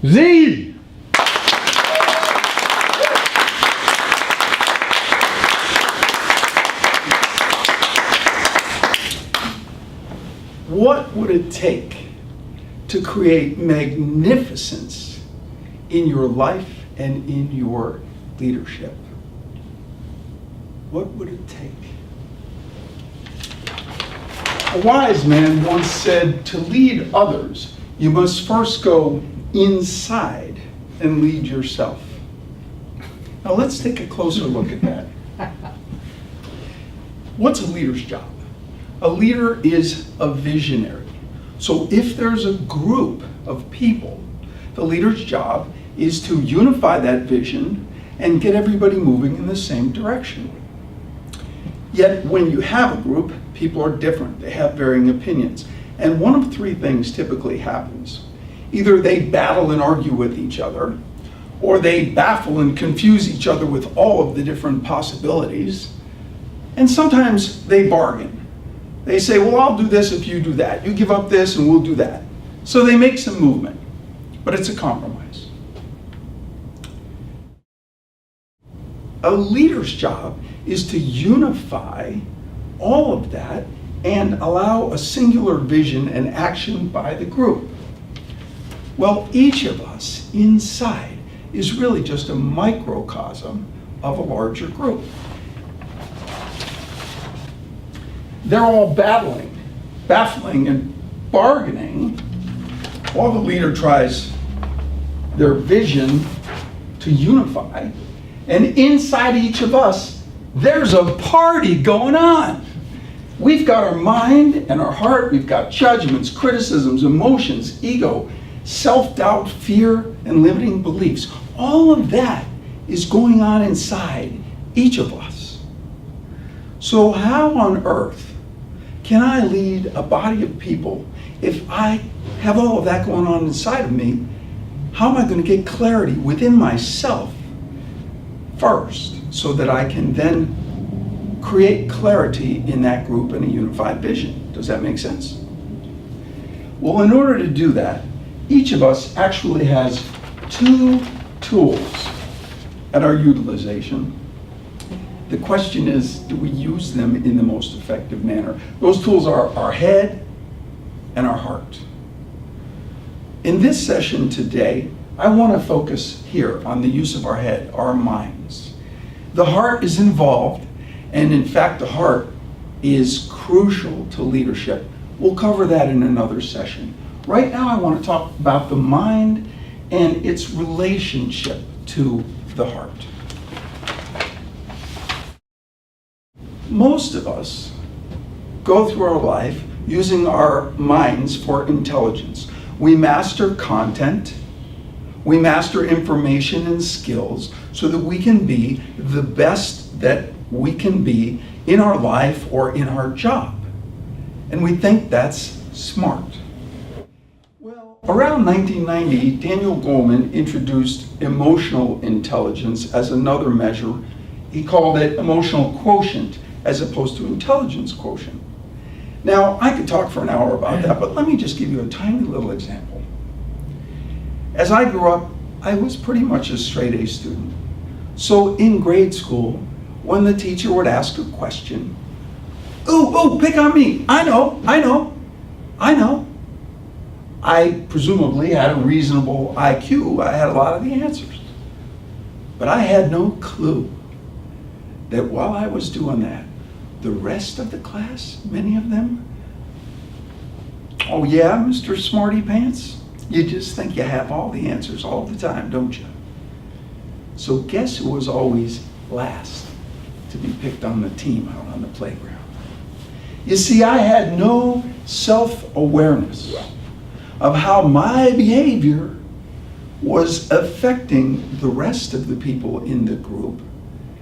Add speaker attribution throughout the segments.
Speaker 1: Z!
Speaker 2: What would it take to create magnificence in your life and in your leadership? What would it take? A wise man once said, to lead others, you must first go inside and lead yourself. Now let's take a closer look at that. What's a leader's job? A leader is a visionary. So if there's a group of people, the leader's job is to unify that vision and get everybody moving in the same direction. Yet when you have a group, people are different. They have varying opinions. And one of three things typically happens. Either they battle and argue with each other, or they baffle and confuse each other with all of the different possibilities, and sometimes they bargain. They say, well, I'll do this if you do that. You give up this and we'll do that. So they make some movement, but it's a compromise. A leader's job is to unify all of that and allow a singular vision and action by the group. Well, each of us inside is really just a microcosm of a larger group. They're all battling and bargaining while the leader tries their vision to unify. And inside each of us, there's a party going on. We've got our mind and our heart, we've got judgments, criticisms, emotions, ego, self-doubt, fear, and limiting beliefs. All of that is going on inside each of us. So how on earth can I lead a body of people if I have all of that going on inside of me? How am I going to get clarity within myself first so that I can then create clarity in that group and a unified vision? Does that make sense? Well, in order to do that, each of us actually has two tools at our utilization. The question is, do we use them in the most effective manner? Those tools are our head and our heart. In this session today, I want to focus here on the use of our head, our minds. The heart is involved, and in fact, the heart is crucial to leadership. We'll cover that in another session. Right now, I want to talk about the mind and its relationship to the heart. Most of us go through our life using our minds for intelligence. We master content, we master information and skills so that we can be the best that we can be in our life or in our job. And we think that's smart. Well, around 1990, Daniel Goleman introduced emotional intelligence as another measure. He called it emotional quotient as opposed to intelligence quotient. Now, I could talk for an hour about that, but let me just give you a tiny little example. As I grew up, I was pretty much a straight A student. So in grade school, when the teacher would ask a question, ooh, pick on me, I know. I presumably had a reasonable IQ, I had a lot of the answers. But I had no clue that while I was doing that, the rest of the class, many of them, oh yeah, Mr. Smarty Pants, you just think you have all the answers all the time, don't you? So guess who was always last to be picked on the team out on the playground? You see, I had no self-awareness of how my behavior was affecting the rest of the people in the group,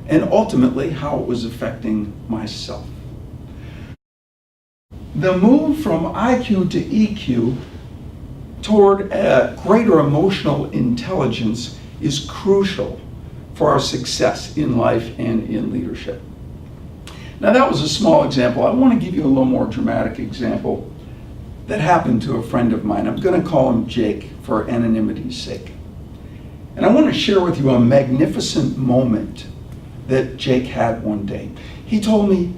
Speaker 2: and ultimately how it was affecting myself. The move from IQ to EQ toward a greater emotional intelligence is crucial for our success in life and in leadership. Now that was a small example. I want to give you a little more dramatic example. that happened to a friend of mine. I'm going to call him Jake for anonymity's sake. And I want to share with you a magnificent moment that Jake had one day. He told me,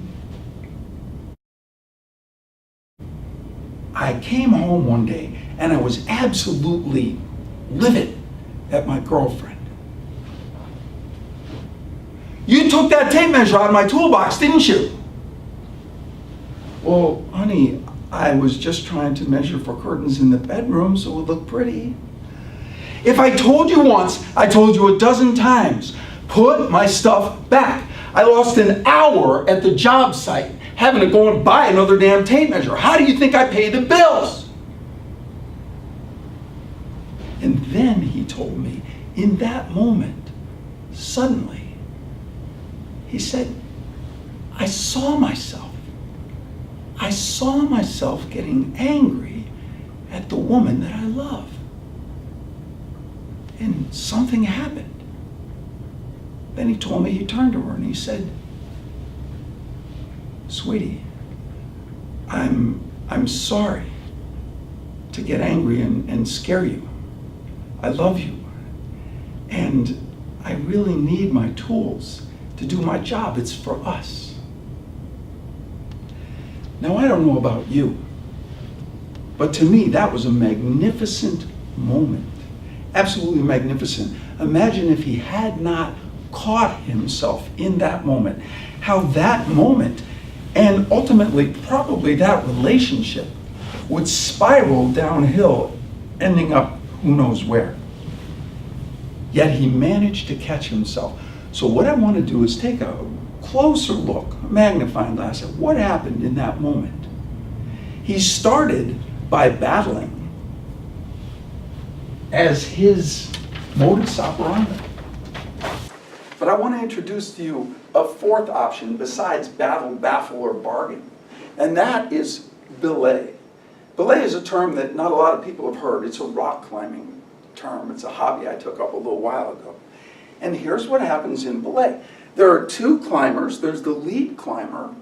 Speaker 2: I came home one day and I was absolutely livid at my girlfriend. You took that tape measure out of my toolbox, didn't you? Well, honey, I was just trying to measure for curtains in the bedroom so it would look pretty. If I told you once, I told you a dozen times, put my stuff back. I lost an hour at the job site having to go and buy another damn tape measure. How do you think I pay the bills? And then he told me, in that moment, suddenly, he said, I saw myself getting angry at the woman that I love. And something happened. Then he told me, he turned to her and he said, sweetie, I'm sorry to get angry and scare you. I love you. And I really need my tools to do my job. It's for us. Now, I don't know about you, but to me, that was a magnificent moment. Absolutely magnificent. Imagine if he had not caught himself in that moment, how that moment and ultimately probably that relationship would spiral downhill, ending up who knows where. Yet he managed to catch himself. So what I want to do is take a closer look, a magnifying glass, at what happened in that moment. He started by battling as his modus operandi. But I want to introduce to you a fourth option besides battle, baffle, or bargain, and that is belay. Belay is a term that not a lot of people have heard. It's a rock climbing term. It's a hobby I took up a little while ago. And here's what happens in belay. There are two climbers. There's the lead climber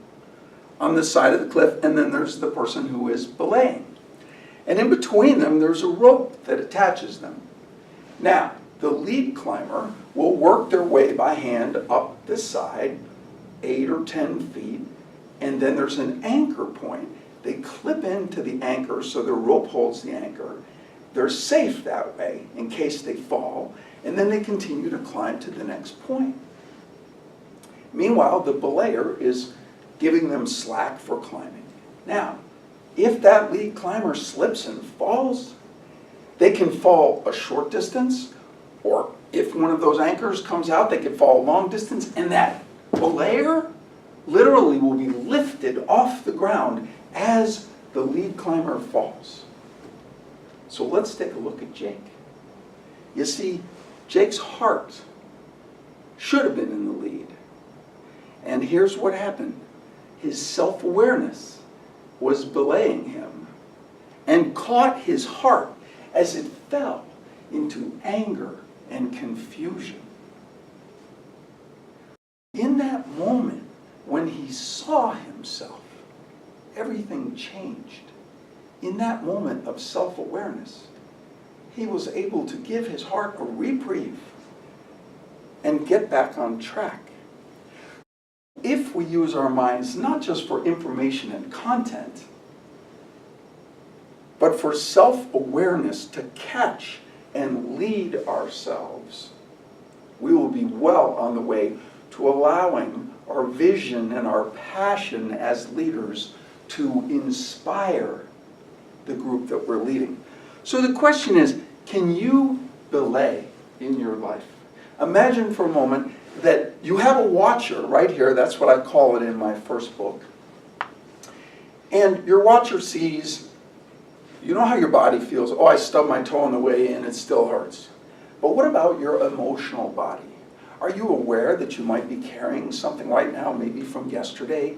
Speaker 2: on the side of the cliff, and then there's the person who is belaying. And in between them, there's a rope that attaches them. Now, the lead climber will work their way by hand up the side, 8 or 10 feet, and then there's an anchor point. They clip into the anchor so the rope holds the anchor. They're safe that way in case they fall, and then they continue to climb to the next point. Meanwhile, the belayer is giving them slack for climbing. Now, if that lead climber slips and falls, they can fall a short distance, or if one of those anchors comes out, they can fall a long distance, and that belayer literally will be lifted off the ground as the lead climber falls. So let's take a look at Jake. You see, Jake's heart should have been in the lead. And here's what happened. His self-awareness was belaying him and caught his heart as it fell into anger and confusion. In that moment, when he saw himself, everything changed. In that moment of self-awareness, he was able to give his heart a reprieve and get back on track. If we use our minds not just for information and content, but for self-awareness to catch and lead ourselves, we will be well on the way to allowing our vision and our passion as leaders to inspire the group that we're leading. So the question is, can you belay in your life? Imagine for a moment that you have a watcher right here. That's what I call it in my first book. And your watcher sees, you know how your body feels, oh, I stubbed my toe on the way in, it still hurts. But what about your emotional body? Are you aware that you might be carrying something right now, maybe from yesterday,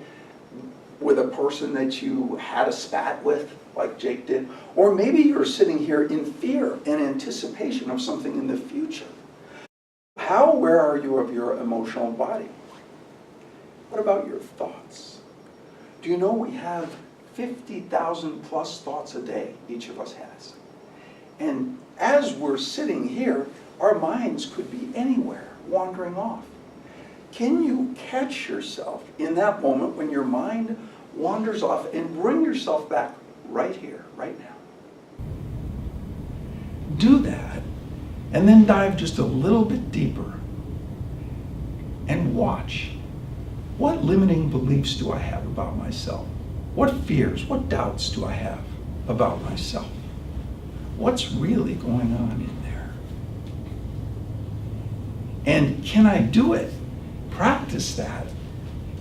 Speaker 2: with a person that you had a spat with, like Jake did? Or maybe you're sitting here in fear and anticipation of something in the future. How aware are you of your emotional body? What about your thoughts? Do you know we have 50,000 plus thoughts a day, each of us has. And as we're sitting here, our minds could be anywhere, wandering off. Can you catch yourself in that moment when your mind wanders off and bring yourself back right here, right now? Do that, and then dive just a little bit deeper and watch. What limiting beliefs do I have about myself? What fears, what doubts do I have about myself? What's really going on in there? And can I do it? Practice that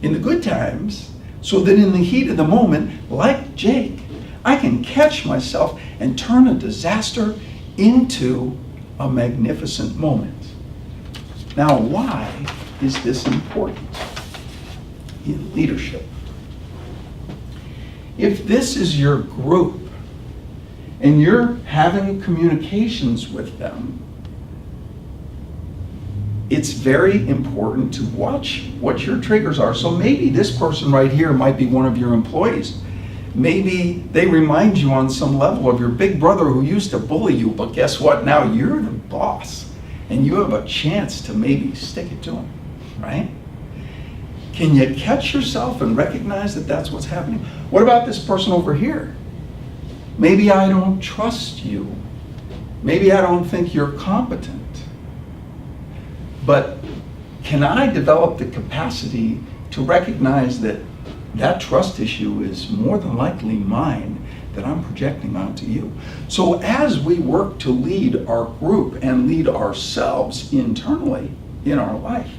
Speaker 2: in the good times so that in the heat of the moment, like Jake, I can catch myself and turn a disaster into a magnificent moment. Now, why is this important in leadership? If this is your group and you're having communications with them, it's very important to watch what your triggers are. So maybe this person right here might be one of your employees. Maybe they remind you on some level of your big brother who used to bully you, but guess what? Now you're the boss and you have a chance to maybe stick it to him, right? Can you catch yourself and recognize that that's what's happening? What about this person over here? Maybe I don't trust you. Maybe I don't think you're competent. But can I develop the capacity to recognize that that trust issue is more than likely mine that I'm projecting onto you? So as we work to lead our group and lead ourselves internally in our life,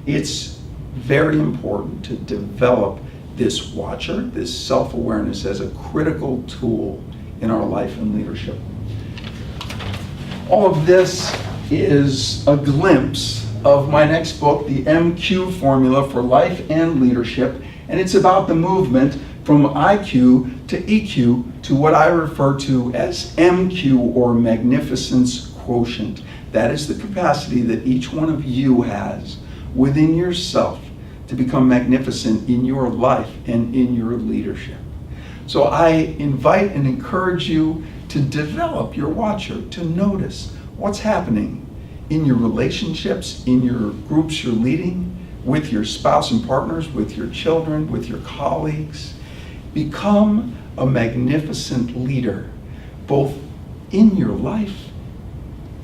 Speaker 2: it's very important to develop this watcher, this self-awareness as a critical tool in our life and leadership. All of this is a glimpse of my next book, The MQ Formula for Life and Leadership, and it's about the movement from IQ to EQ to what I refer to as MQ, or Magnificence Quotient. That is the capacity that each one of you has within yourself to become magnificent in your life and in your leadership. So I invite and encourage you to develop your watcher, to notice what's happening in your relationships, in your groups you're leading, with your spouse and partners, with your children, with your colleagues. Become a magnificent leader, both in your life,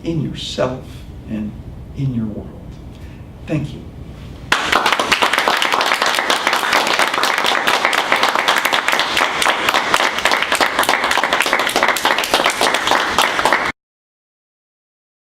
Speaker 2: in yourself, and in your world. Thank you.